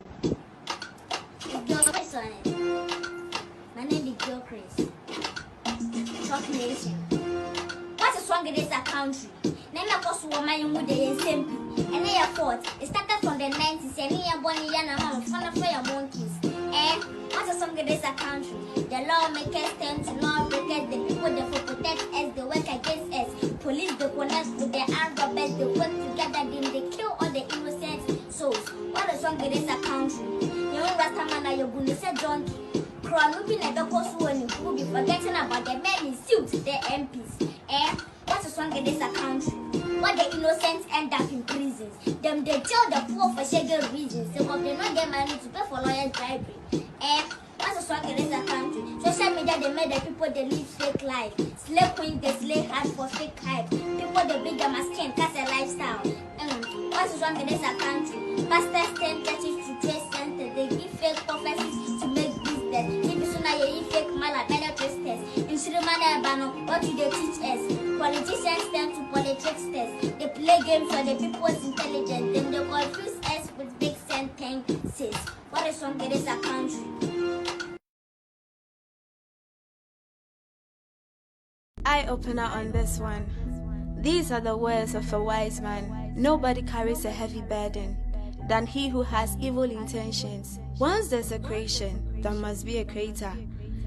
My name is Joe Chris. Shock Nation. What is wrong in this country? Name of course woman with the SMP. And they are fought. It started from the 90s. And here Bonnie and Mama fun for your monkeys. And what is wrong in this country? The lawmakers tend to lawbreakers. The people that for protect us, they work against us. Police they connect with the armed robbers. They work together. Then they kill all the innocent souls. What is wrong in this country? You know Rastaman, you're going to say donkey. Moving at the coast when you will be forgetting about the men in suits, the MPs. And what is wrong in this country? What the innocents end up in prisons. Them they tell the poor for shaking reasons. So if they not get money to pay for lawyers bribery. And what is wrong in this country? Social media they made the people they live fake life. Slave queens they slay hard for fake hype. People they big them as king, that's a lifestyle. What is wrong in this country? Pastors turn churches to trade centers. They give fake prophecies to make business. If it's not a fake mala, better trusters. In Shrimana Bano, what do they teach us? Politicians turn to politics tests. They play games for the people's intelligence. Then they confuse us with big sentences. What is wrong in this country? Eye opener on this one. These are the words of a wise man. Nobody carries a heavy burden than he who has evil intentions. Once there's a creation, there must be a creator.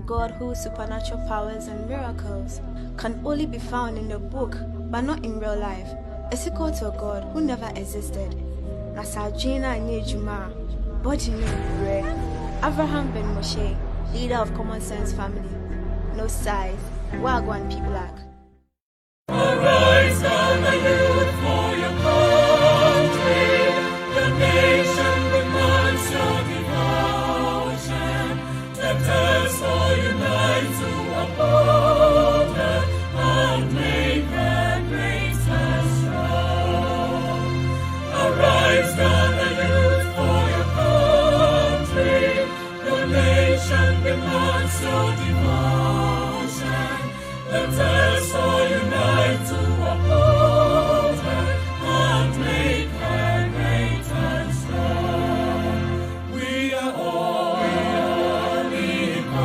God, whose supernatural powers and miracles can only be found in the book, but not in real life, is equal to a God who never existed. Nasajina Nejuma, Bodini Ure, Abraham Ben Moshe, leader of Common Sense family. No size, Wagwan P-Black. Arise, gather youth for your country. The nation demands your devotion. Let us all unite to uphold her and make her great and strong. Arise, gather youth for your country. The nation demands your devotion. Let us all unite to uphold her and make her great and strong. We are all equal.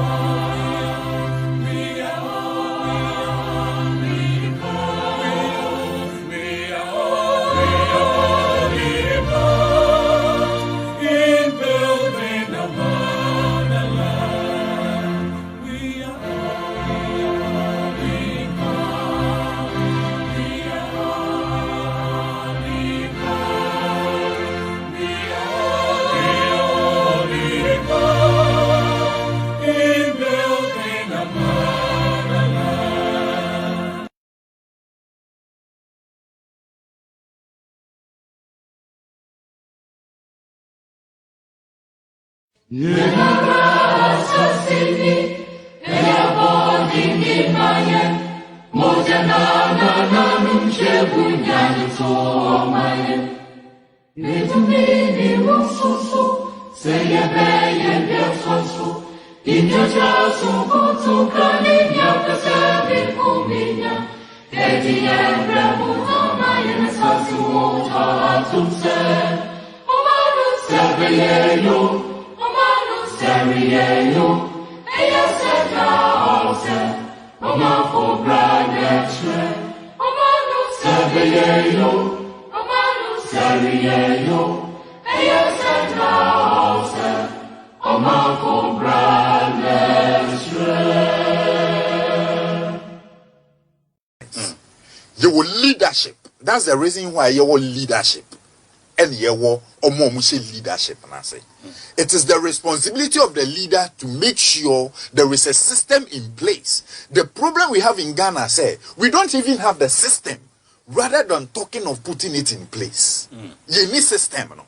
We are all equal. We are all equal in building a motherland. We are all equal. We are all equal. We are all equal in building a motherland. Your leadership. That's the reason why your leadership. And your leadership. And I say, it is the responsibility of the leader to make sure there is a system in place. The problem we have in Ghana, say, we don't even have the system. Rather than talking of putting it in place, you need system. No?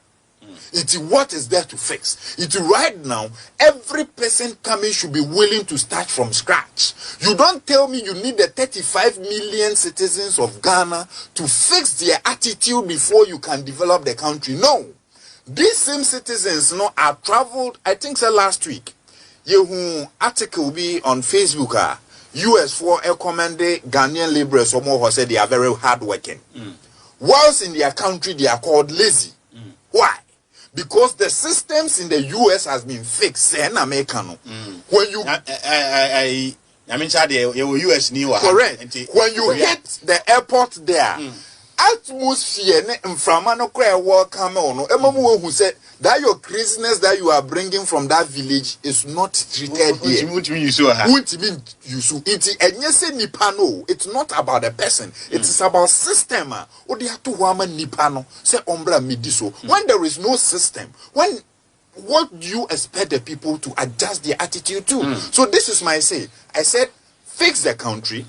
It's what is there to fix. It's right now, every person coming should be willing to start from scratch. You don't tell me you need the 35 million citizens of Ghana to fix their attitude before you can develop the country. No. These same citizens are traveled, I think so last week. You article be on Facebook. US for recommended Ghanaian laborers who said they are very hardworking. Whilst in their country they are called lazy. Why? because the systems in the US has been fixed. American. When you I mean, US correct. When you hit the airport there, atmosphere no cry welcome on. Emamu who said that your craziness that you are bringing from that village is not treated here. What mean you so? What mean you so? It's not about the person. It is about system. Say ombra midiso. When there is no system, what do you expect the people to adjust their attitude to? So this is my say. I said, fix the country,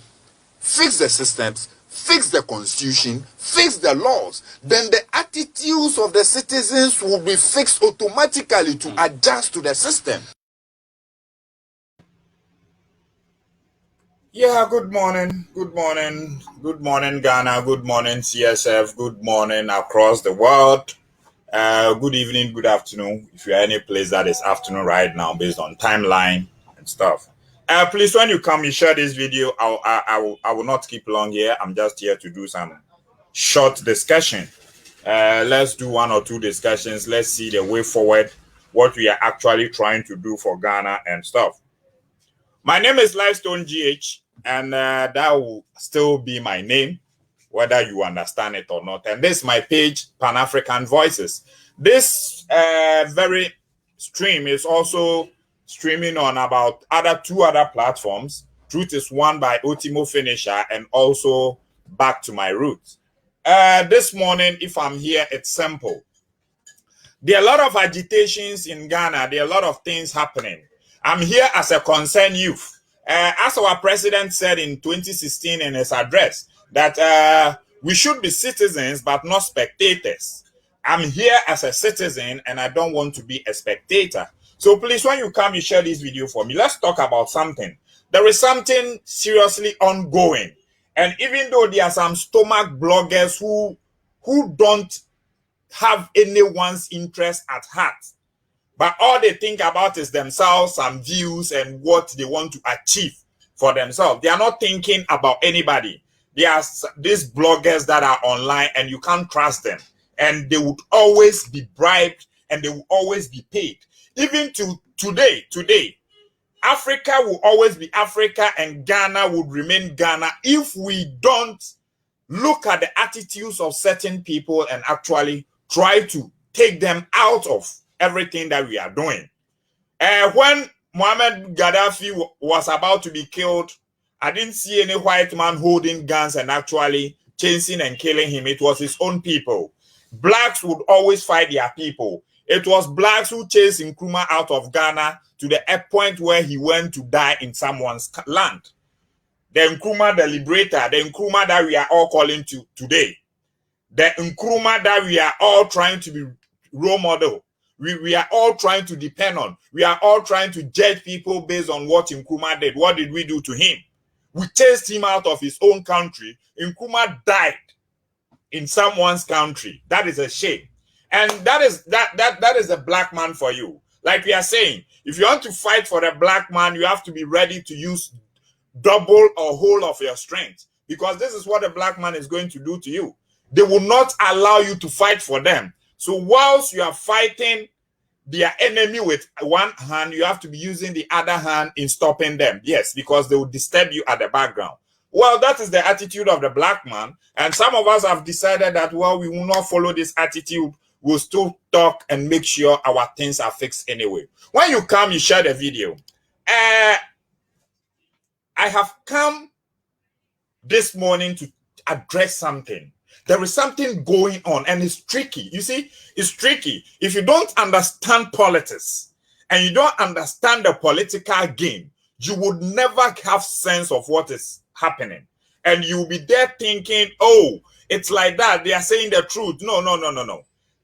fix the systems, fix the constitution, fix the laws. Then the attitudes of the citizens will be fixed automatically to adjust to the system. Yeah, good morning, Ghana, good morning CSF, good morning across the world. Good evening, good afternoon, if you're any place that is afternoon right now based on timeline and stuff. Please, when you come, you share this video. I will not keep long here. I'm just here to do some short discussion. Let's do one or two discussions. Let's see the way forward, what we are actually trying to do for Ghana and stuff. My name is Livestone GH, and that will still be my name, whether you understand it or not. And this is my page, Pan-African Voices. This very stream is also streaming on about two other platforms. Truth is One by Otimo Finisher, and also Back to My Roots. This morning, if I'm here, it's simple. There are a lot of agitations in Ghana. There are a lot of things happening. I'm here as a concerned youth. As our president said in 2016 in his address, that we should be citizens but not spectators. I'm here as a citizen and I don't want to be a spectator. So please, when you come, you share this video for me. Let's talk about something. There is something seriously ongoing. And even though there are some stomach bloggers who don't have anyone's interest at heart, but all they think about is themselves, some views, and what they want to achieve for themselves. They are not thinking about anybody. There are these bloggers that are online and you can't trust them. And they would always be bribed and they will always be paid. Even to today, Africa will always be Africa and Ghana would remain Ghana if we don't look at the attitudes of certain people and actually try to take them out of everything that we are doing. When Muammar Gaddafi was about to be killed, I didn't see any white man holding guns and actually chasing and killing him. It was his own people. Blacks would always fight their people. It was blacks who chased Nkrumah out of Ghana to the point where he went to die in someone's land. The Nkrumah, the liberator, the Nkrumah that we are all calling to today. The Nkrumah that we are all trying to be role model. We are all trying to depend on. We are all trying to judge people based on what Nkrumah did. What did we do to him? We chased him out of his own country. Nkrumah died in someone's country. That is a shame. And that is a black man for you. Like we are saying, if you want to fight for a black man, you have to be ready to use double or whole of your strength. Because this is what a black man is going to do to you. They will not allow you to fight for them. So whilst you are fighting their enemy with one hand, you have to be using the other hand in stopping them. Yes, because they will disturb you at the background. Well, that is the attitude of the black man. And some of us have decided that, well, we will not follow this attitude. We'll still talk and make sure our things are fixed anyway. When you come, you share the video. I have come this morning to address something. There is something going on and it's tricky. You see, it's tricky. If you don't understand politics and you don't understand the political game, you would never have sense of what is happening. And you'll be there thinking, oh, it's like that. They are saying the truth. No.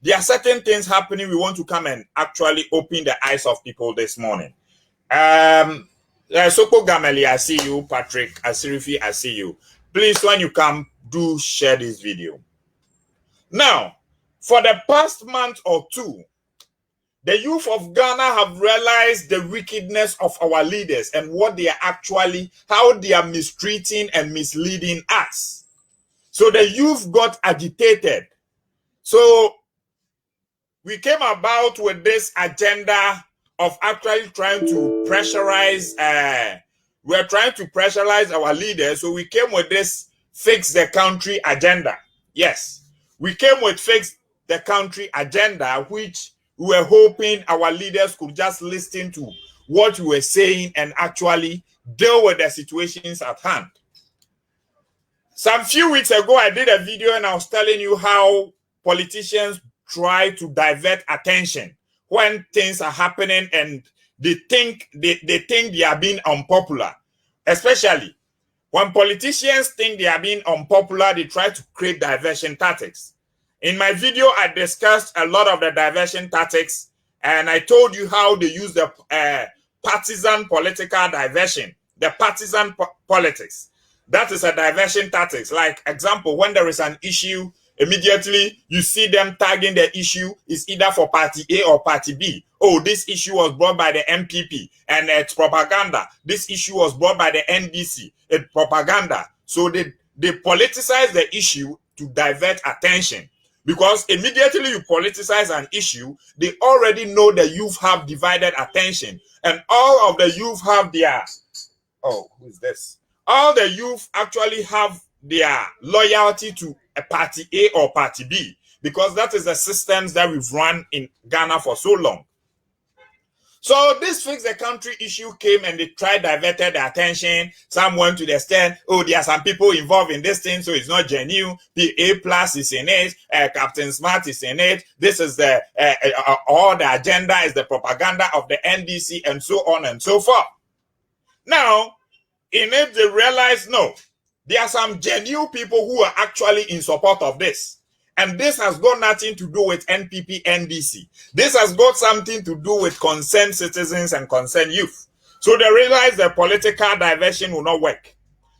There are certain things happening. We want to come and actually open the eyes of people this morning. Soko Gameli, I see you. Patrick Asirifi, I see you. Please, when you come, do share this video. Now, for the past month or two, the youth of Ghana have realized the wickedness of our leaders and what they are actually, how they are mistreating and misleading us. So the youth got agitated. So we came about with this agenda of actually trying to pressurize, we're trying to pressurize our leaders. So we came with this fix the country agenda. Yes, we came with fix the country agenda, which we were hoping our leaders could just listen to what we were saying and actually deal with the situations at hand. Some few weeks ago, I did a video and I was telling you how politicians try to divert attention when things are happening and they think they are being unpopular. Especially when politicians think they are being unpopular, they try to create diversion tactics. In my video, I discussed a lot of the diversion tactics, and I told you how they use the partisan political diversion, the partisan politics. That is a diversion tactics. Like example, when there is an issue, immediately you see them tagging the issue is either for party A or party B. Oh, this issue was brought by the MPP and it's propaganda. This issue was brought by the NDC. It's propaganda. So they politicize the issue to divert attention. Because immediately you politicize an issue, they already know the youth have divided attention. And all of the youth have their... Oh, who is this? All the youth actually have their loyalty to a party A or party B, because that is the systems that we've run in Ghana for so long. So this fix the country issue came and they tried diverted the attention. Some went to the extent, oh, there are some people involved in this thing, so it's not genuine. A plus is in it, Captain Smart is in it. This is the all the agenda is the propaganda of the NDC and so on and so forth. Now, in it, they realize, no, there are some genuine people who are actually in support of this. And this has got nothing to do with NPP, NDC. This has got something to do with concerned citizens and concerned youth. So they realize the political diversion will not work.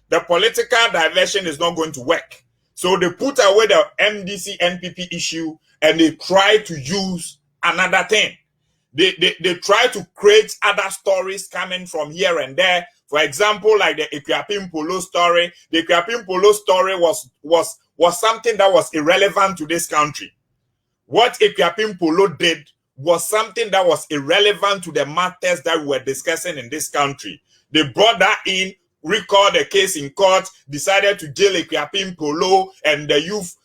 The political diversion is not going to work. So they put away the MDC, NPP issue and they try to use another thing. They try to create other stories coming from here and there. For example, like the Equiapim Polo story. The Equiapim Polo story was something that was irrelevant to this country. What Equiapim Polo did was something that was irrelevant to the matters that we were discussing in this country. They brought that in, recalled the case in court, decided to jail Equiapim Polo, and the youth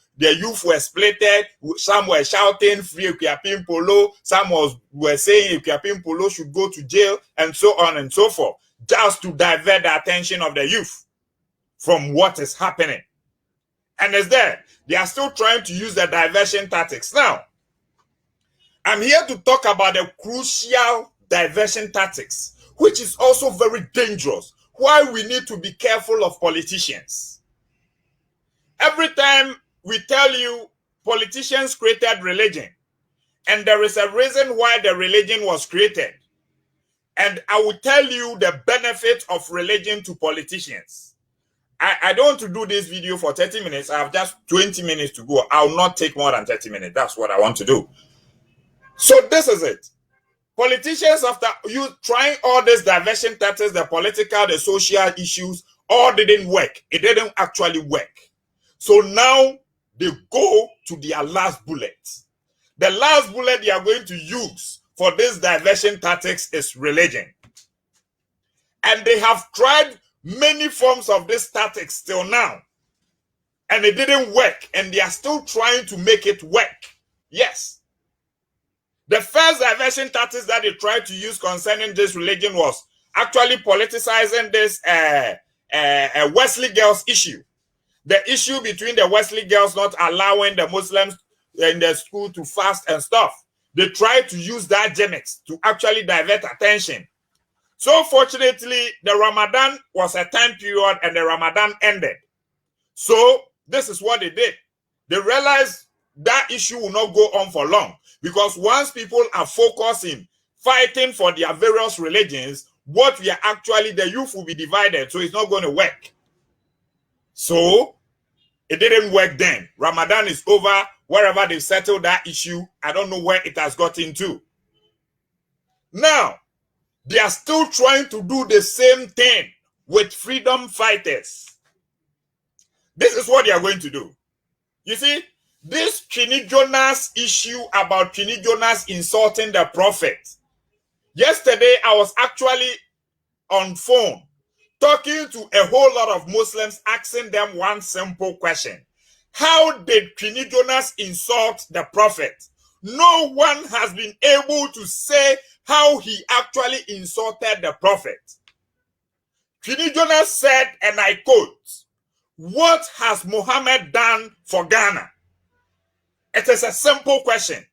were splitted. Some were shouting, free Equiapim Polo. Some were saying Equiapim Polo should go to jail, and so on and so forth, just to divert the attention of the youth from what is happening. And it's there. They are still trying to use the diversion tactics. Now, I'm here to talk about the crucial diversion tactics, which is also very dangerous. Why we need to be careful of politicians. Every time we tell you politicians created religion, and there is a reason why the religion was created. And I will tell you the benefit of religion to politicians. I don't want to do this video for 30 minutes. I have just 20 minutes to go. I will not take more than 30 minutes. That's what I want to do. So this is it. Politicians, after you trying all these diversion tactics, the political, the social issues, all didn't work. It didn't actually work. So now they go to their last bullet. The last bullet they are going to use for this diversion tactics is religion. And they have tried many forms of this tactics till now. And it didn't work. And they are still trying to make it work. Yes. The first diversion tactics that they tried to use concerning this religion was actually politicizing this Wesley girls issue. The issue between the Wesley girls not allowing the Muslims in the school to fast and stuff. They tried to use that gimmicks to actually divert attention. So fortunately, the Ramadan was a time period and the Ramadan ended. So this is what they did. They realized that issue will not go on for long, because once people are focusing, fighting for their various religions, what we are actually, the youth will be divided, so it's not going to work. So it didn't work then. Ramadan is over. Wherever they settled that issue, I don't know where it has gotten to. Now, they are still trying to do the same thing with freedom fighters. This is what they are going to do. You see, this Trini Jonas issue about Trini Jonas insulting the prophet. Yesterday, I was actually on phone talking to a whole lot of Muslims, asking them one simple question. How did Trini Jonas insult the prophet? No one has been able to say how he actually insulted the prophet. Trini Jonas said, and I quote, "What has Muhammad done for Ghana?" It is a simple question.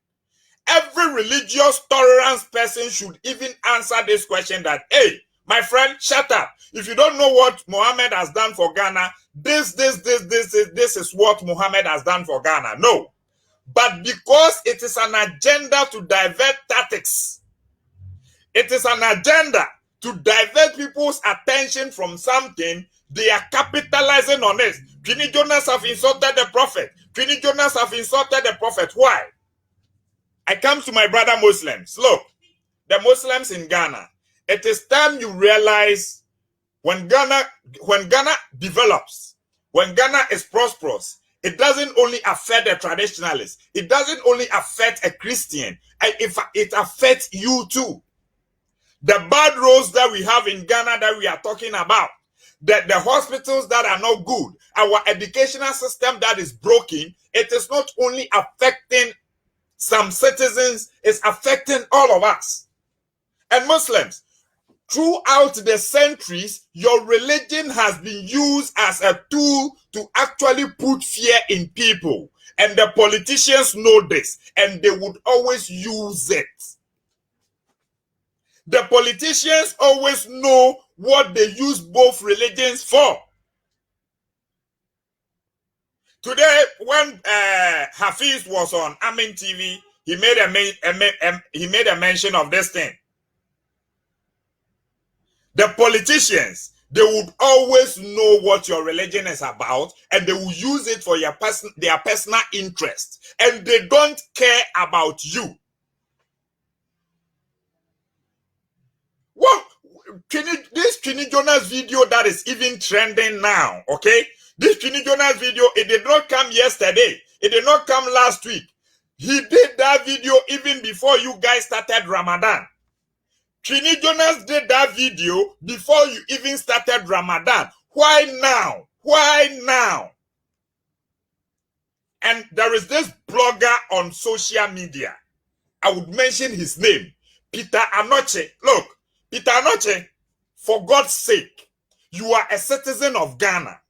Every religious tolerance person should even answer this question that, hey, my friend, shut up. If you don't know what Muhammad has done for Ghana, this is what Muhammad has done for Ghana. No. But because it is an agenda to divert tactics, it is an agenda to divert people's attention from something, they are capitalizing on it. Trini Jonas have insulted the prophet. Trini Jonas have insulted the prophet. Why? I come to my brother Muslims. Look, the Muslims in Ghana, it is time you realize when Ghana develops, when Ghana is prosperous, it doesn't only affect the traditionalists. It doesn't only affect a Christian. It affects you too. The bad roads that we have in Ghana that we are talking about, the hospitals that are not good, our educational system that is broken, it is not only affecting some citizens, it's affecting all of us. And Muslims, throughout the centuries, your religion has been used as a tool to actually put fear in people. And the politicians know this, and they would always use it. The politicians always know what they use both religions for. Today, when Hafiz was on Amin TV, he made a mention of this thing. The politicians, they would always know what your religion is about, and they will use it for their personal interest, and they don't care about you. What this Trini Jonas video that is even trending now, okay? This Trini Jonas video, it did not come yesterday. It did not come last week. He did that video even before you guys started Ramadan. Trini Jonas did that video before you even started Ramadan. Why now? Why now? And there is this blogger on social media. I would mention his name. Peter Anoche. Look, Peter Anoche, for God's sake, you are a citizen of Ghana.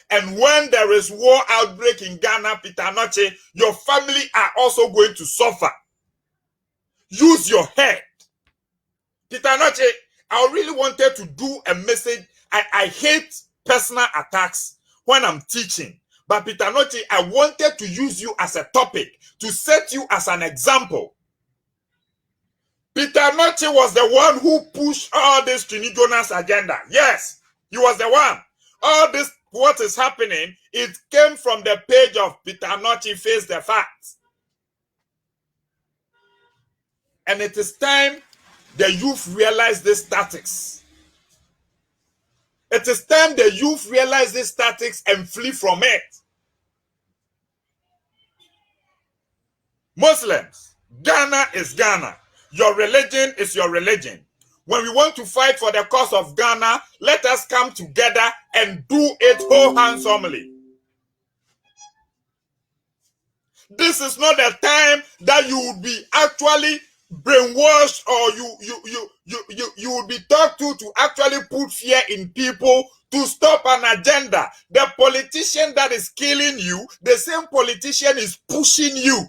And when there is war outbreak in Ghana, Peter Anoche, your family are also going to suffer. Use your head. Peter Anoche, I really wanted to do a message. I hate personal attacks when I'm teaching. But Peter Anoche, I wanted to use you as a topic to set you as an example. Peter Anoche was the one who pushed all this Trini Jonas agenda. Yes, he was the one. All this, what is happening, it came from the page of Peter Anoche Face the Facts. And it is time the youth realize these tactics. It is time the youth realize these tactics and flee from it. Muslims, Ghana is Ghana. Your religion is your religion. When we want to fight for the cause of Ghana, let us come together and do it wholeheartedly. This is not the time that you would be actually brainwashed, or you would be taught to actually put fear in people to stop an agenda. The politician that is killing you, the same politician is pushing you.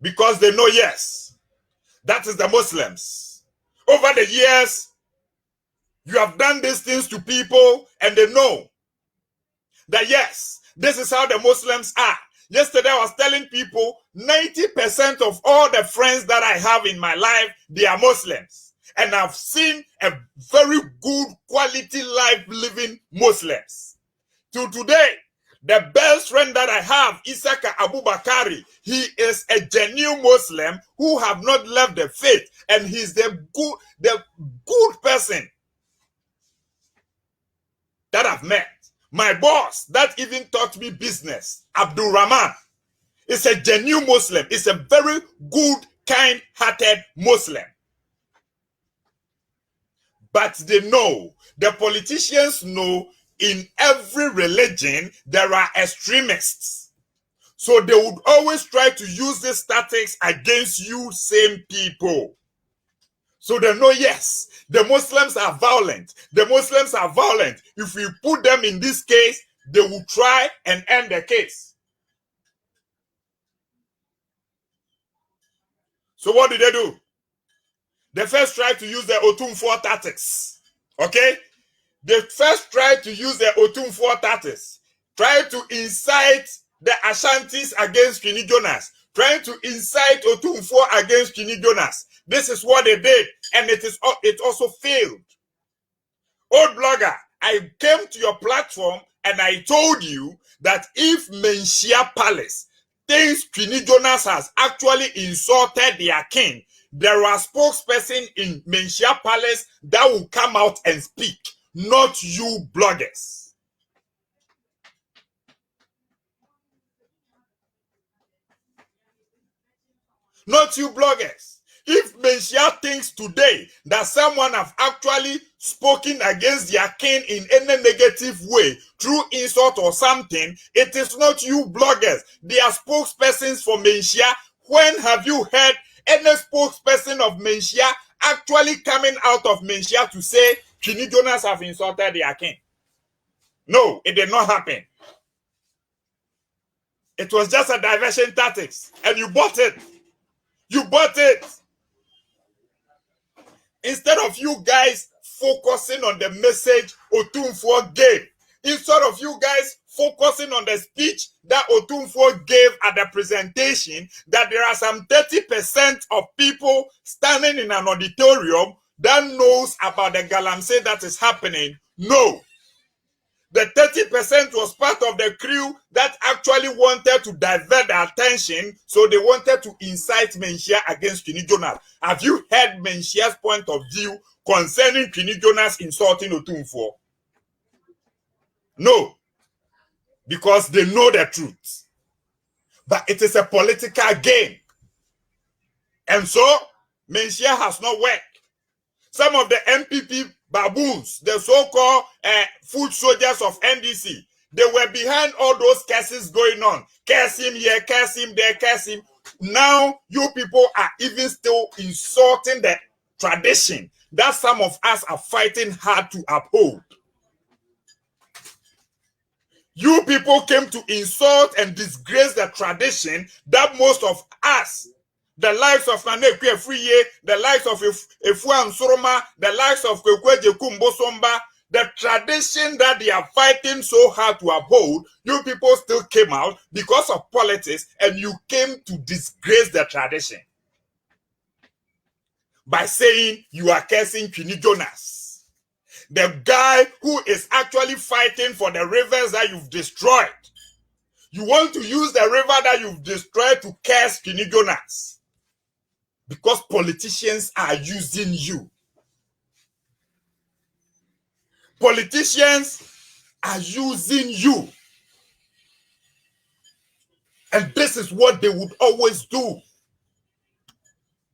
Because they know, yes, that is the Muslims. Over the years, you have done these things to people, and they know that, yes, this is how the Muslims are. Yesterday, I was telling people 90% of all the friends that I have in my life, they are Muslims. And I've seen a very good quality life living Muslims. Till today, the best friend that I have, Isaka Abubakari, he is a genuine Muslim who have not left the faith, and he's the good person that I've met. My boss that even taught me business, Abdul Rahman, is a genuine Muslim. Is a very good, kind-hearted Muslim. But they know, the politicians know, in every religion there are extremists. So they would always try to use these tactics against you same people. So they know, yes, the Muslims are violent. The Muslims are violent. If we put them in this case, they will try and end the case. So what did they do? They first tried to use the Otumfuo tactics. Okay? They first tried to use the Otumfuo tactics. Tried to incite the Ashantis against Quinny Jonas. Trying to incite Otumfuo against Quinny Jonas. This is what they did, and it also failed. Old blogger, I came to your platform and I told you that if Menchia Palace thinks Quinny Jonas has actually insulted their king, there are spokesperson in Menchia Palace that will come out and speak, not you bloggers. Not you bloggers. If Menchia thinks today that someone have actually spoken against their king in any negative way, through insult or something, it is not you bloggers. They are spokespersons for Menchia. When have you heard any spokesperson of Menchia actually coming out of Menchia to say Quinny Jonas have insulted their king? No, it did not happen. It was just a diversion tactics, and you bought it. You bought it. Instead of you guys focusing on the message Otumfuo gave, instead of you guys focusing on the speech that Otumfuo gave at the presentation, that there are some 30% of people standing in an auditorium that knows about the galamsey that is happening. No. The 30% was part of the crew that actually wanted to divert the attention, so they wanted to incite Menchia against Quinny Jonas. Have you heard Menchia's point of view concerning Quinny Jonas insulting Otumfuo? No, because they know the truth. But it is a political game. And so, Menchia has not worked. Some of the MPP baboons, the so-called foot soldiers of NDC, they were behind all those cases going on. Curse him here, curse him there, curse him. Now, you people are even still insulting the tradition that some of us are fighting hard to uphold. You people came to insult and disgrace the tradition that most of us, the likes of Nane Kwefuye, the likes of Efua Nsoroma, the likes of Kwekweje Kumbosomba, the tradition that they are fighting so hard to uphold, you people still came out because of politics, and you came to disgrace the tradition by saying you are cursing Quinny Jonas, the guy who is actually fighting for the rivers that you've destroyed. You want to use the river that you've destroyed to curse Quinny Jonas because politicians are using you. Politicians are using you. And this is what they would always do.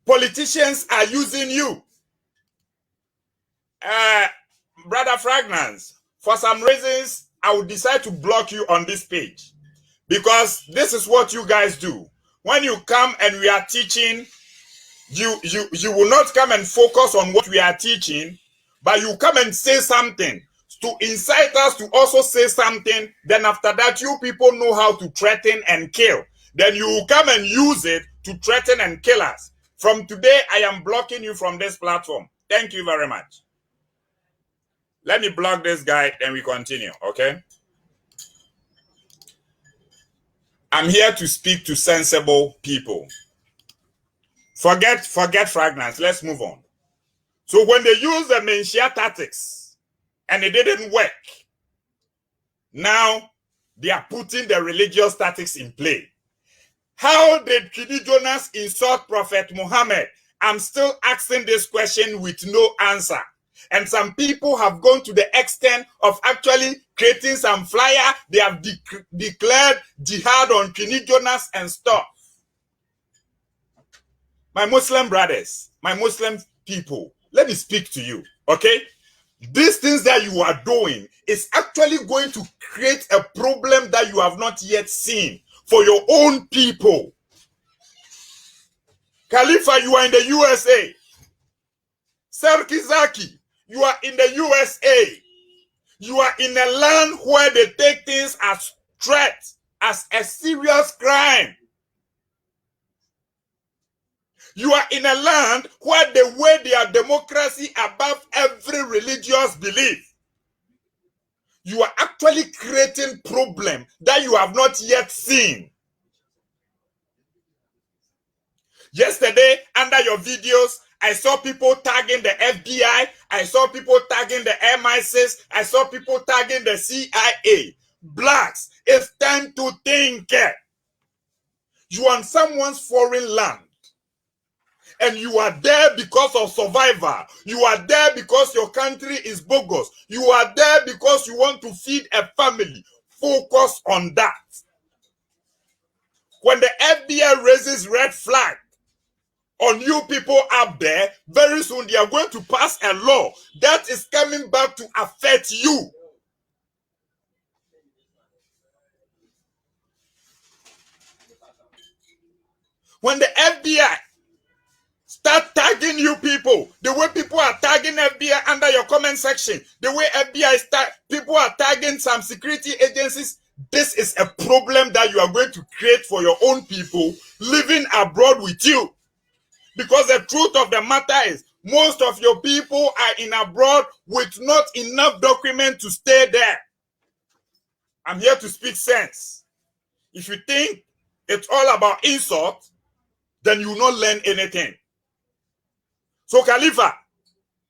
Politicians are using you. Brother Fragrance, for some reasons, I will decide to block you on this page. Because this is what you guys do. When you come and we are teaching, you will not come and focus on what we are teaching, but you come and say something to incite us to also say something. Then after that, you people know how to threaten and kill. Then you will come and use it to threaten and kill us. From today, I am blocking you from this platform. Thank you very much. Let me block this guy, then we continue, okay? I'm here to speak to sensible people. Forget Fragrance. Let's move on. So when they use the Menchia tactics and it didn't work, now they are putting the religious tactics in play. How did Quinny Jonas insult Prophet Muhammad? I'm still asking this question with no answer. And some people have gone to the extent of actually creating some flyer. They have declared jihad on Quinny Jonas and stuff. My Muslim brothers, my Muslim people, let me speak to you, okay? These things that you are doing is actually going to create a problem that you have not yet seen for your own people. Khalifa, you are in the USA. Sarki Zaki, you are in the USA. You are in a land where they take things as threat, as a serious crime. You are in a land where they weigh their democracy above every religious belief. You are actually creating problem that you have not yet seen. Yesterday, under your videos, I saw people tagging the FBI. I saw people tagging the MI6. I saw people tagging the CIA. Blacks, it's time to think. You are on someone's foreign land. And you are there because of survival. You are there because your country is bogus. You are there because you want to feed a family. Focus on that. When the FBI raises red flag on you people up there, very soon they are going to pass a law that is coming back to affect you. When the FBI start tagging you people, the way people are tagging FBI under your comment section, the way FBI people are tagging some security agencies, this is a problem that you are going to create for your own people living abroad with you. Because the truth of the matter is, most of your people are in abroad with not enough document to stay there. I'm here to speak sense. If you think it's all about insult, then you will not learn anything. So Khalifa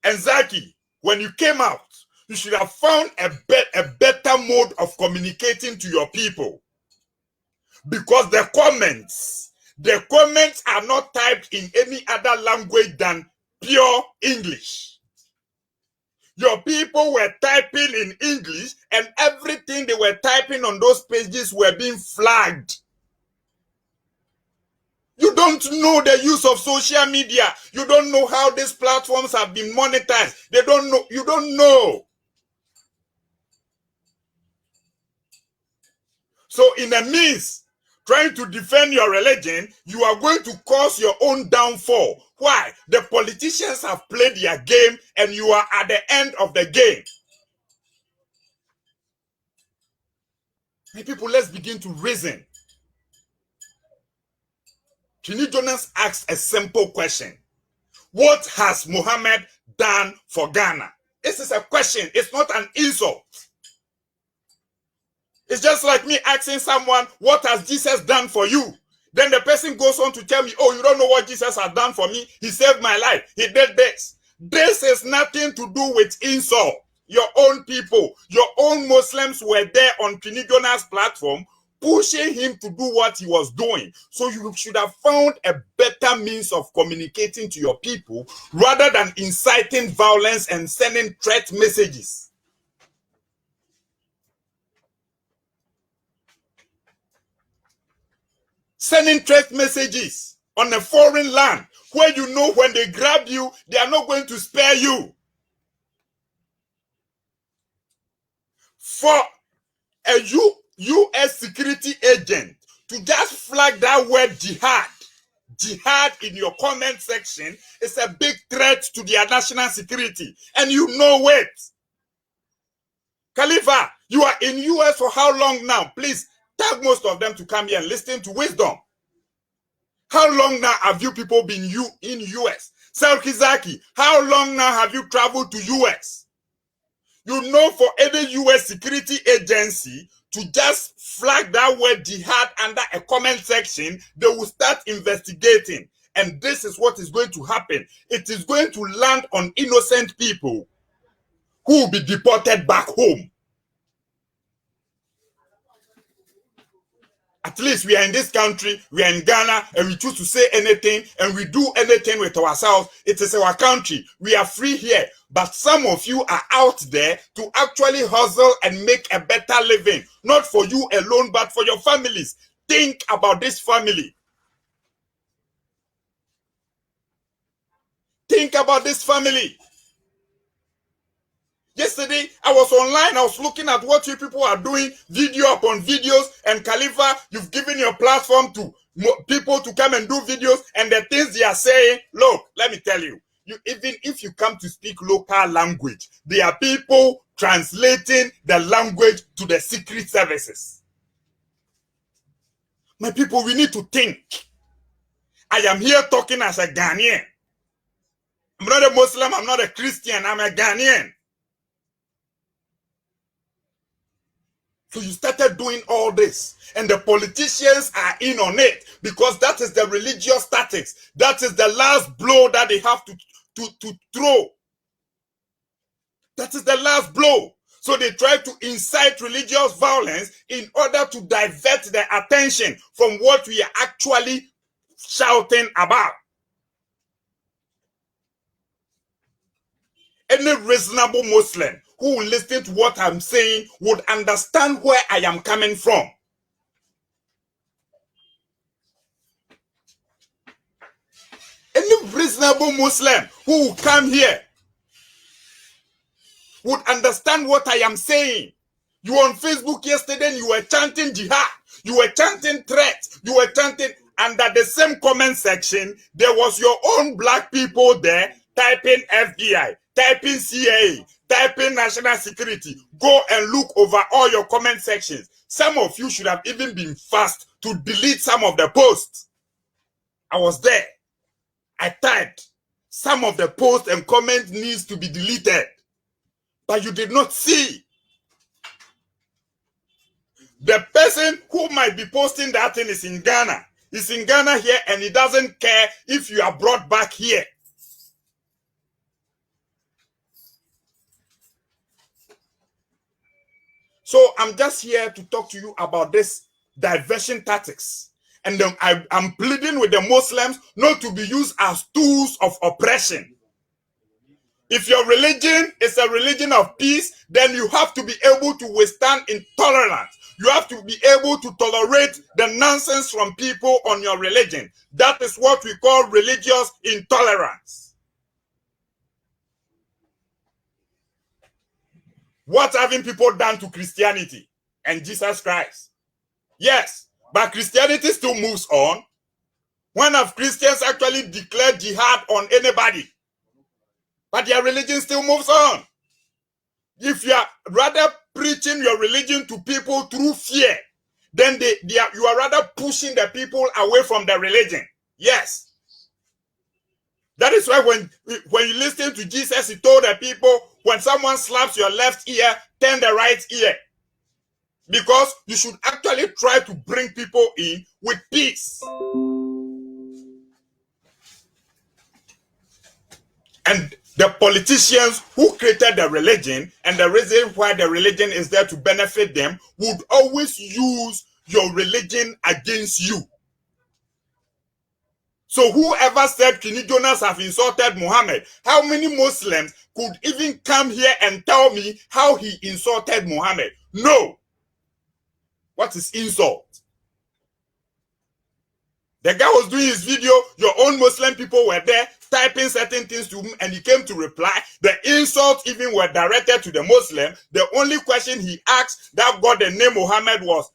and Zaki, when you came out, you should have found a better mode of communicating to your people. Because the comments are not typed in any other language than pure English. Your people were typing in English, and everything they were typing on those pages were being flagged. You don't know the use of social media. You don't know how these platforms have been monetized. They don't know. You don't know. So in a means, trying to defend your religion, you are going to cause your own downfall. Why? The politicians have played their game and you are at the end of the game. Hey people, let's begin to reason. Quinny Jonas asks a simple question. What has Muhammad done for Ghana? This is a question. It's not an insult. It's just like me asking someone, what has Jesus done for you? Then the person goes on to tell me, oh, you don't know what Jesus has done for me? He saved my life. He did this. This has nothing to do with insult. Your own people, your own Muslims were there on Quinny Jonas' platform pushing him to do what he was doing. So you should have found a better means of communicating to your people rather than inciting violence and sending threat messages. Sending threat messages on a foreign land where you know when they grab you, they are not going to spare you. For a U.S. security agent to just flag that word jihad in your comment section is a big threat to their national security. And you know it. Khalifa, you are in U.S. for how long now? Please tag most of them to come here and listen to wisdom. How long now have you people been in U.S.? Sarki Zaki, how long now have you traveled to U.S.? You know, for any U.S. security agency to just flag that word jihad under a comment section, they will start investigating. And this is what is going to happen. It is going to land on innocent people who will be deported back home. At least we are in this country, we are in Ghana, and we choose to say anything, and we do anything with ourselves. It is our country. We are free here. But some of you are out there to actually hustle and make a better living. Not for you alone, but for your families. Think about this family. Think about this family. Yesterday, I was online. I was looking at what you people are doing, video upon videos. And Khalifa, you've given your platform to people to come and do videos. And the things they are saying, look, let me tell you. Even if you come to speak local language, there are people translating the language to the secret services. My people, we need to think. I am here talking as a Ghanaian. I'm not a Muslim, I'm not a Christian, I'm a Ghanaian. So you started doing all this, and the politicians are in on it because that is the religious tactics. That is the last blow that they have to throw. That is the last blow. So they try to incite religious violence in order to divert their attention from what we are actually shouting about. Any reasonable Muslim who will listen to what I'm saying would understand where I am coming from. Any reasonable Muslim who will come here would understand what I am saying. You were on Facebook yesterday and you were chanting jihad. You were chanting threats. You were chanting under the same comment section. There was your own black people there typing FBI, typing CIA, typing national security. Go and look over all your comment sections. Some of you should have even been fast to delete some of the posts. I was there. I typed. Some of the posts and comments needs to be deleted. But you did not see. The person who might be posting that thing is in Ghana. He's in Ghana here and he doesn't care if you are brought back here. So I'm just here to talk to you about this diversion tactics. And I'm pleading with the Muslims not to be used as tools of oppression. If your religion is a religion of peace, then you have to be able to withstand intolerance. You have to be able to tolerate the nonsense from people on your religion. That is what we call religious intolerance. What having people done to Christianity and Jesus Christ? Yes, but Christianity still moves on. When have Christians actually declared jihad on anybody? But their religion still moves on. If you are rather preaching your religion to people through fear, then you are rather pushing the people away from the religion. Yes. That is why when you listen to Jesus, he told the people, when someone slaps your left ear, turn the right ear. Because you should actually try to bring people in with peace. And the politicians who created the religion and the reason why the religion is there to benefit them would always use your religion against you. So whoever said King Jonas have insulted Muhammad, how many Muslims could even come here and tell me how he insulted Muhammad? No. What is insult? The guy was doing his video, your own Muslim people were there typing certain things to him and he came to reply. The insults even were directed to the Muslim. The only question he asked that got the name Muhammad was,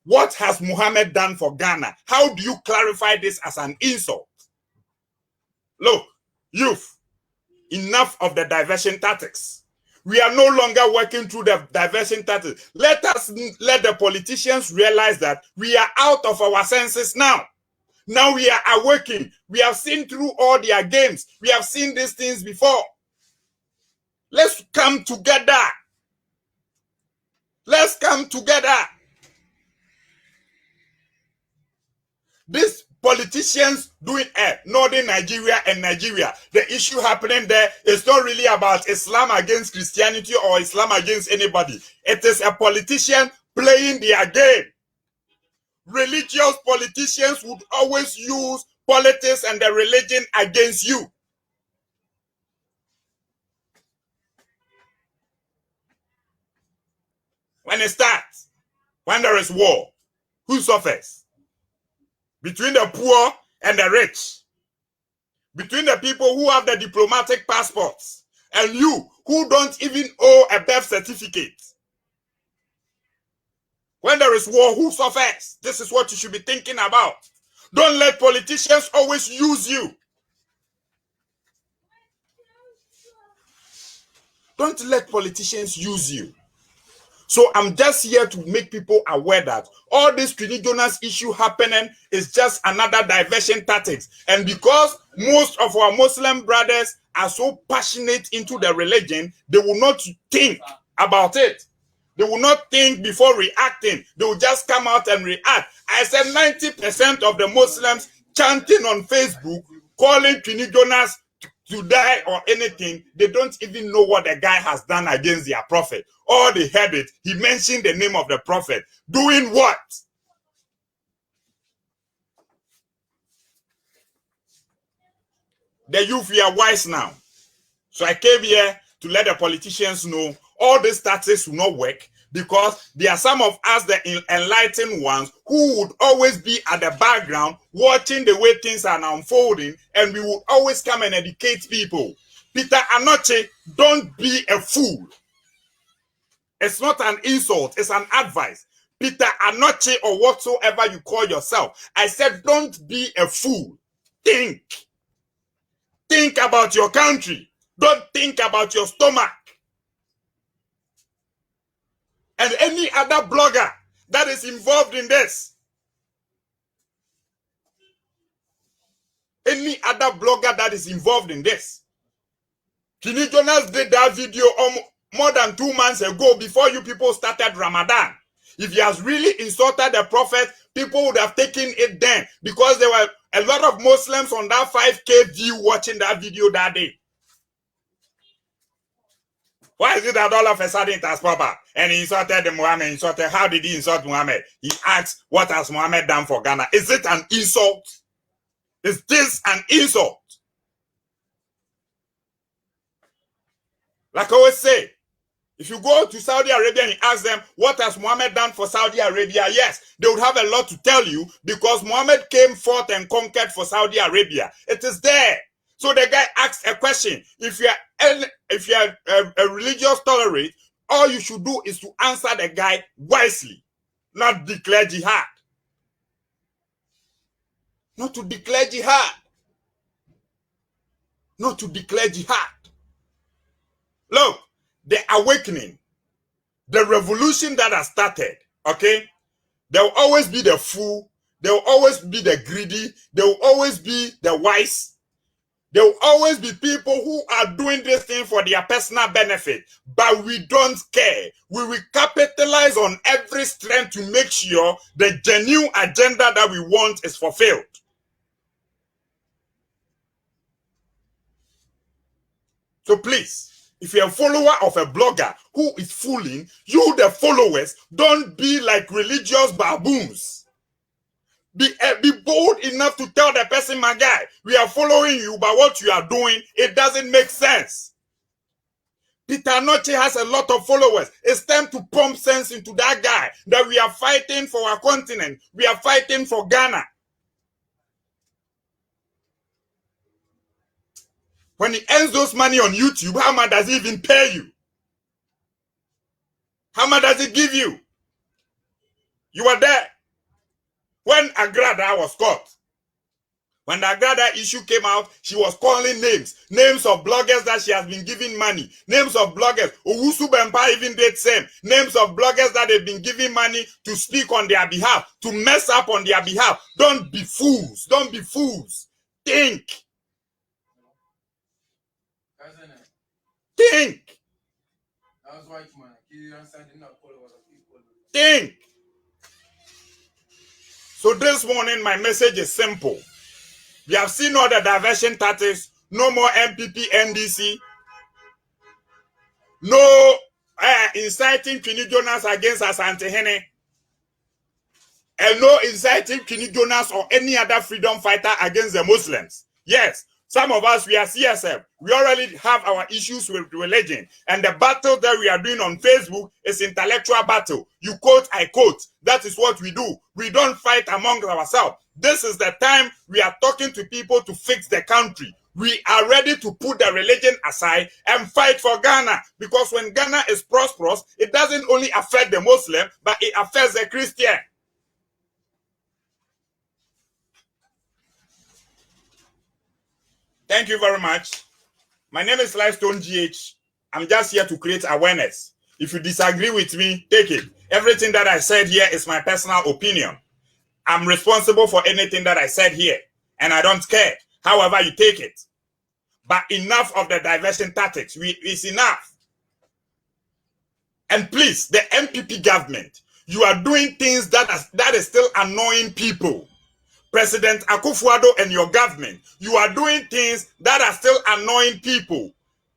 what has Muhammad done for Ghana? How do you clarify this as an insult? Look, youth, enough of the diversion tactics. We are no longer working through the diversion tactics. Let the politicians realize that we are out of our senses now. Now we are awakening. We have seen through all their games. We have seen these things before. Let's come together. Let's come together. These politicians doing Northern Nigeria and Nigeria. The issue happening there is not really about Islam against Christianity or Islam against anybody. It is a politician playing their game. religious politicians would always use politics and the religion against you. When it starts, when there is war, who suffers? Between the poor and the rich. Between the people who have the diplomatic passports and you who don't even owe a birth certificate. When there is war, who suffers? This is what you should be thinking about. Don't let politicians always use you. Don't let politicians use you. So I'm just here to make people aware that all this Trinity Jonas issue happening is just another diversion tactics. And because most of our Muslim brothers are so passionate into the religion, they will not think about it. They will not think before reacting. They will just come out and react. I said 90% of the Muslims chanting on Facebook, calling Trinity Jonas to die or anything, they don't even know what the guy has done against their prophet. All they heard it, he mentioned the name of the prophet. Doing what? The youth, we are wise now. So I came here to let the politicians know all these tactics will not work, because there are some of us, the enlightened ones, who would always be at the background watching the way things are unfolding, and we would always come and educate people. Peter Anoche, don't be a fool. It's not an insult, it's an advice. Peter Anoche, or whatsoever you call yourself, I said don't be a fool. Think. Think about your country. Don't think about your stomach. And any other blogger that is involved in this. Any other blogger that is involved in this. Trinity Jonas did that video more than 2 months ago before you people started Ramadan. If he has really insulted the prophet, people would have taken it then, because there were a lot of Muslims on that 5K view watching that video that day. Why is it that all of a sudden it has popped up? And he insulted the Muhammad, insulted. How did he insult Muhammad? He asked, what has Muhammad done for Ghana? Is it an insult? Is this an insult? Like I always say, if you go to Saudi Arabia and you ask them, what has Muhammad done for Saudi Arabia? Yes, they would have a lot to tell you, because Muhammad came forth and conquered for Saudi Arabia. It is there. So the guy asked a question. If you are a religious tolerant, all you should do is to answer the guy wisely, not declare jihad. Not to declare jihad. Not to declare jihad. Look, the awakening, the revolution that has started, okay? There will always be the fool. There will always be the greedy. There will always be the wise. There will always be people who are doing this thing for their personal benefit, but we don't care. We will capitalize on every strength to make sure the genuine agenda that we want is fulfilled. So please, if you're a follower of a blogger who is fooling, you the followers, don't be like religious baboons. Be bold enough to tell the person, my guy, we are following you, but what you are doing, it doesn't make sense. Peter Anoche has a lot of followers. It's time to pump sense into that guy, that we are fighting for our continent. We are fighting for Ghana. When he earns those money on YouTube, how much does he even pay you? How much does he give you? You were there when Agrada was caught. When the Agrada issue came out, she was calling names of bloggers that she has been giving money, names of bloggers. Owusu Bempa even did same. Names of bloggers that they've been giving money to speak on their behalf, to mess up on their behalf. Don't be fools. Don't be fools. Think. Think. Think. So this morning, my message is simple. We have seen all the diversion tactics. No more MPP, NDC. No inciting Trinity Jonas against Asante Hene. and no inciting Kini Jonas or any other freedom fighter against the Muslims. Yes, some of us, we are CSF. We already have our issues with religion. And the battle that we are doing on Facebook is intellectual battle. You quote, I quote. That is what we do. We don't fight among ourselves. This is the time we are talking to people to fix the country. We are ready to put the religion aside and fight for Ghana. Because when Ghana is prosperous, it doesn't only affect the Muslim, but it affects the Christian. Thank you very much. My name is Lifestone GH. I'm just here to create awareness. If you disagree with me, take it. Everything that I said here is my personal opinion. I'm responsible for anything that I said here, and I don't care. However you take it. But enough of the diversion tactics. It's enough. And please, the MPP government, you are doing things that is still annoying people. President Akufo-Addo and your government, you are doing things that are still annoying people.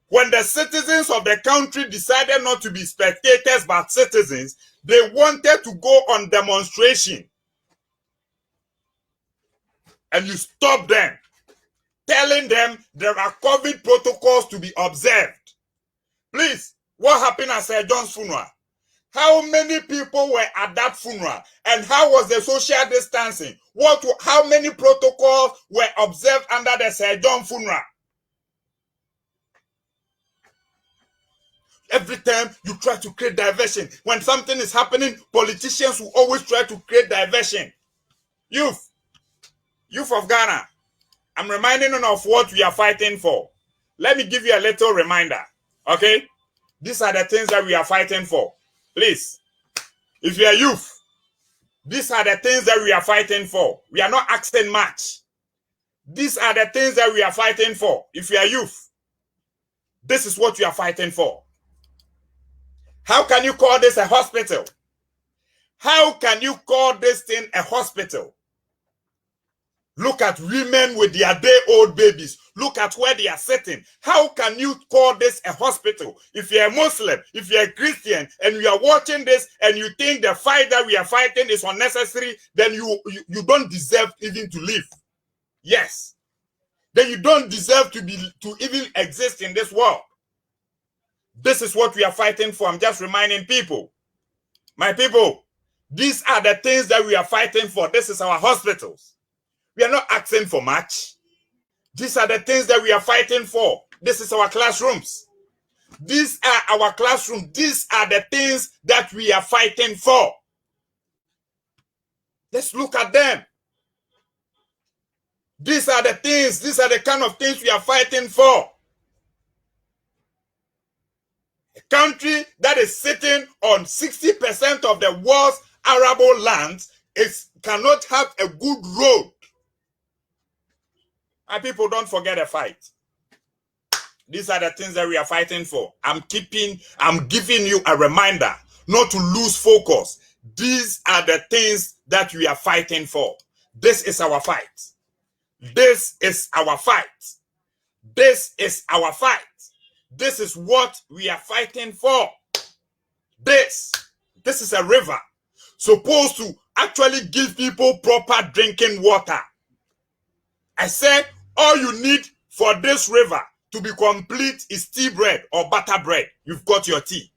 When the citizens of the country decided not to be spectators but citizens, they wanted to go on demonstration. And you stopped them, telling them there are COVID protocols to be observed. Please, what happened at Sir John's funeral? How many people were at that funeral? And how was the social distancing? How many protocols were observed under the Sir John funeral? Every time you try to create diversion, when something is happening, politicians will always try to create diversion. Youth of Ghana, I'm reminding you of what we are fighting for. Let me give you a little reminder, okay? These are the things that we are fighting for. Please, if you are youth, these are the things that we are fighting for. We are not asking much. These are the things that we are fighting for. If you are youth, this is what we are fighting for. How can you call this a hospital? How can you call this thing a hospital? Look at women with their day-old babies. Look at where they are sitting. How can you call this a hospital? If you're a Muslim, if you're a Christian, and you are watching this and you think the fight that we are fighting is unnecessary, then you don't deserve even to live. Yes. Then you don't deserve to even exist in this world. This is what we are fighting for. I'm just reminding people. My people, these are the things that we are fighting for. This is our hospitals. We are not asking for much. These are the things that we are fighting for. This is our classrooms. These are our classrooms. These are the things that we are fighting for. Let's look at them. These are the things, these are the kind of things we are fighting for. A country that is sitting on 60% of the world's arable lands cannot have a good road. And people don't forget a fight. These are the things that we are fighting for. I'm giving you a reminder not to lose focus. These are the things that we are fighting for. This is our fight. This is our fight. This is our fight. This is what we are fighting for. This is a river supposed to actually give people proper drinking water. I said all you need for this river to be complete is tea bread or butter bread. You've got your tea.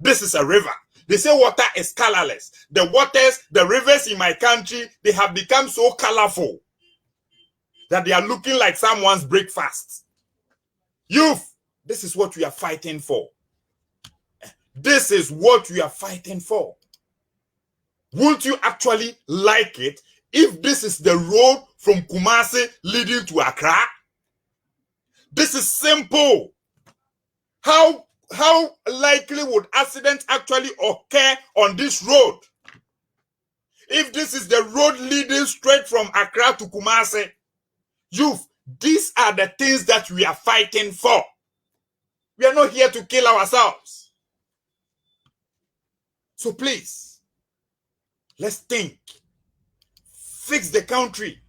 This is a river. They say water is colorless. The rivers in my country, they have become so colorful that they are looking like someone's breakfast. Youth, this is what we are fighting for. This is what we are fighting for. Won't you actually like it if this is the road from Kumasi leading to Accra? This is simple. How likely would accidents actually occur on this road? If this is the road leading straight from Accra to Kumasi, youth, these are the things that we are fighting for. We are not here to kill ourselves. So please, let's think. Fix the country.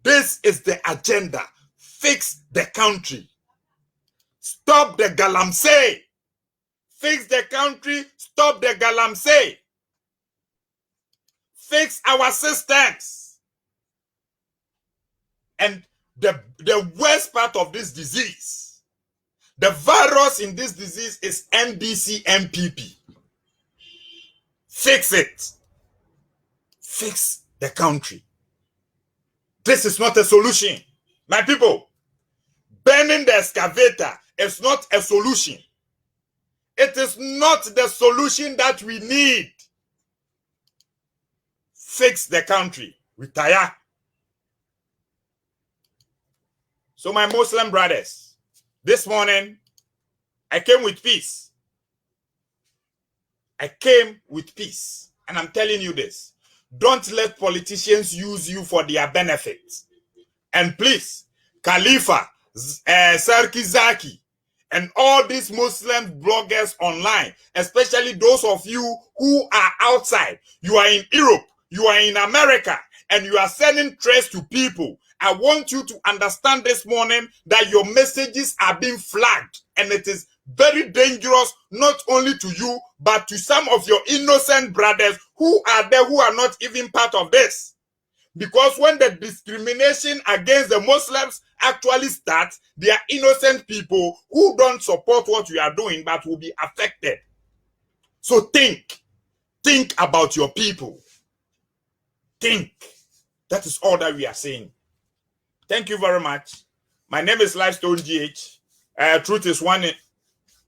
This is the agenda. Fix the country. Stop the galamsey. Fix the country. Stop the galamsey. fix our systems. And the worst part of this disease, the virus in this disease is NDC MPP. Fix it. Fix the country. This is not a solution. My people, burning the excavator is not a solution. It is not the solution that we need. Fix the country. Retire. So my Muslim brothers, this morning, I came with peace. I came with peace. And I'm telling you this. Don't let politicians use you for their benefit. And please, Khalifa, Sarki Zaki, and all these Muslim bloggers online, especially those of you who are outside, you are in Europe, you are in America, and you are sending threats to people. I want you to understand this morning that your messages are being flagged, and it is very dangerous, not only to you, but to some of your innocent brothers who are there, who are not even part of this. Because when the discrimination against the Muslims actually starts, they are innocent people who don't support what you are doing, but will be affected. So think about your people. Think. That is all that we are saying. Thank you very much. My name is Lifestone GH. Truth is One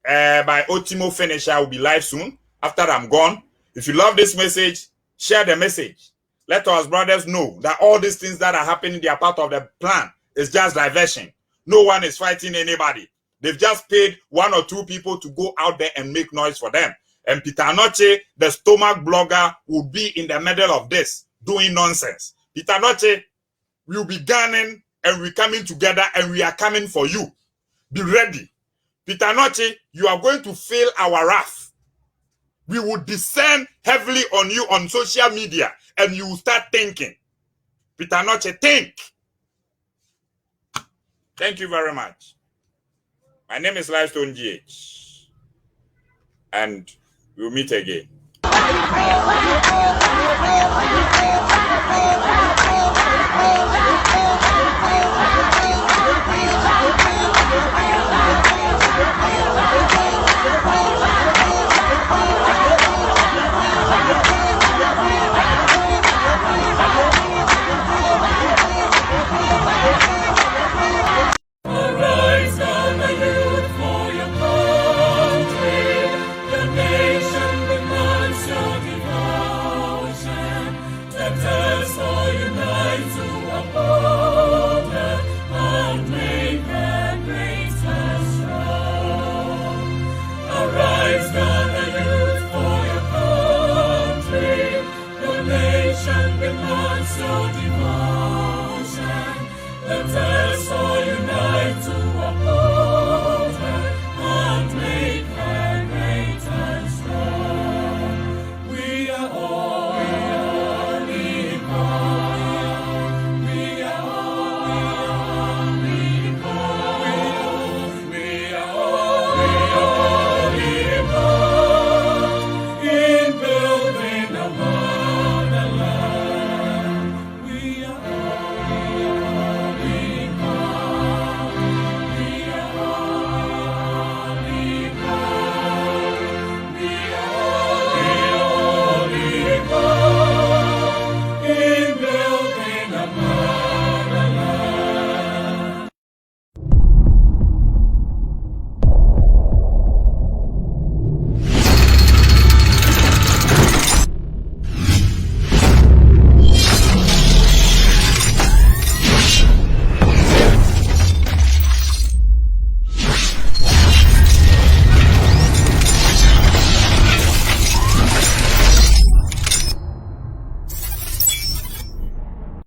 by Otimo Finisher will be live soon after I'm gone. If you love this message, share the message. Let us brothers know that all these things that are happening, they are part of the plan. It's just diversion. No one is fighting anybody. They've just paid 1 or 2 people to go out there and make noise for them. And Peter Noche, the stomach blogger, will be in the middle of this, doing nonsense. Peter Noche will be gunning, and we're coming together, and we are coming for you. Be ready. Peter Noche, you are going to feel our wrath. We will descend heavily on you on social media, and you will start thinking. Peter Noche, think. Thank you very much. My name is Lifestone GH, and we'll meet again. Arise, gather youth for your country. The nation demands your devotion. Let us all unite to uphold her and make her great and strong. Arise, gather youth for your country. The nation demands your devotion. Let